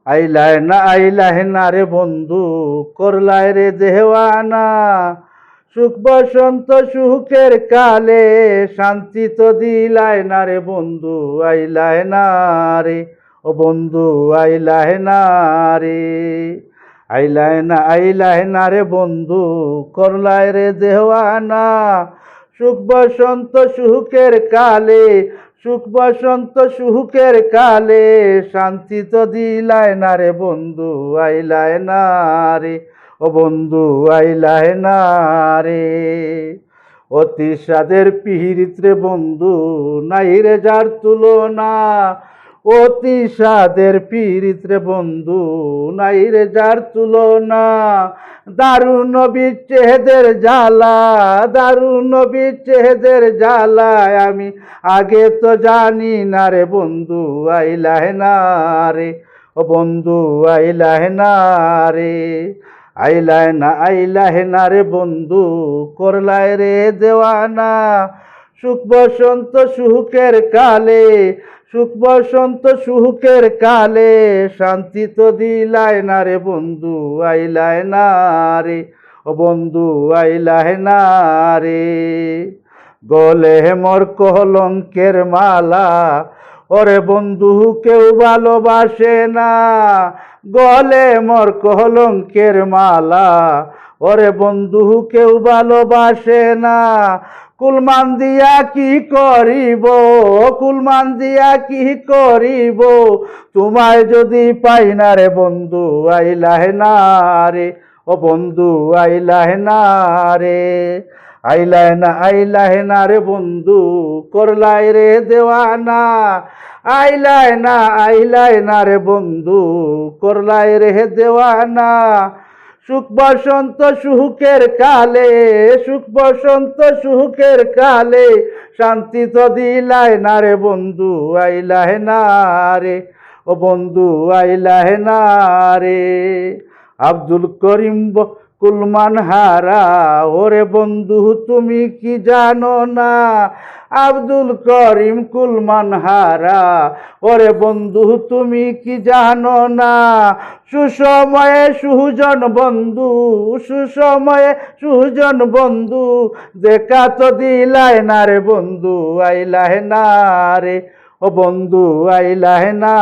আইলাহে না রে বন্ধু, করলায় রে দেওয়ানা। সুখ বসন্ত সুখের কালে, শান্তি তো দিলায় না রে বন্ধু। আইলাহে না রে ও বন্ধু, আইলাহে না রে। আইলাহে না রে বন্ধু, করলায় রে দেওয়ানা। সুখ বসন্ত সুখের কালে, সুখ বসন্ত সুখের কালে, শান্তি তো দিলায় না রে বন্ধু। আইলায় না রে ও বন্ধু, আইলায় না রে। অতি সাদের পিহিরিত রে বন্ধু, নাই রে যার তুলনা। অতি সাদের পিরিত রে বন্ধু, নাই রে যার তুলনা। দারুণ বিচ্ছেদের জ্বালা, দারুণ বিচ্ছেদের জ্বালায় আমি আগে তো জানি না রে বন্ধু। আইলাহে না রে ও বন্ধু, আইলাহে না রে। আইলাহে না রে বন্ধু, করলায় রে দেওয়ানা। সুখ বসন্ত সুখের কালে, সুখ বসন্ত সুখের কালে, শান্তি তো দিলায় না রে বন্ধু। আইলায় না রে ও বন্ধু, আইলাহে না রে। গলে মোর কলঙ্কের মালা, ওরে বন্ধু কেউ ভালোবাসে না। গলে মোর কলঙ্কের মালা, ওরে বন্ধু কেউ ভালোবাসে না। কুলমান দিয়া কি করিব, কুলমান দিয়া কি করিব, তোমায় যদি পাই না রে বন্ধু। আইলাহে না রে ও বন্ধু, আইলাহে না রে। আইলাহে না রে বন্ধু, করলাই রে দেওয়ানা। আইলায় না রে বন্ধু, করলাই রে দেওয়ানা। সুখ বসন্ত সুখের কালে, সুখ বসন্ত সুখের কালে, শান্তি তো দিলায় না রে বন্ধু। আইলাহে না রে ও বন্ধু, আইলাহে না রে। আব্দুল করিম কুলমান হারা, ওরে বন্ধু তুমি কি জানো না। আব্দুল করিম কুলমান হারা, ওরে বন্ধু তুমি কি জানো না। সুসময়ে সুজন বন্ধু, সুসময়ে সুজন বন্ধু, দেখা তো দিলায় না রে বন্ধু। আইলাহে না রে ও বন্ধু, আইলাহে না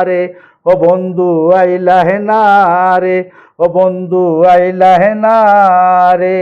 রে ও বন্ধু, আইলাহে না রে ও বন্ধু, আইলাহে না রে।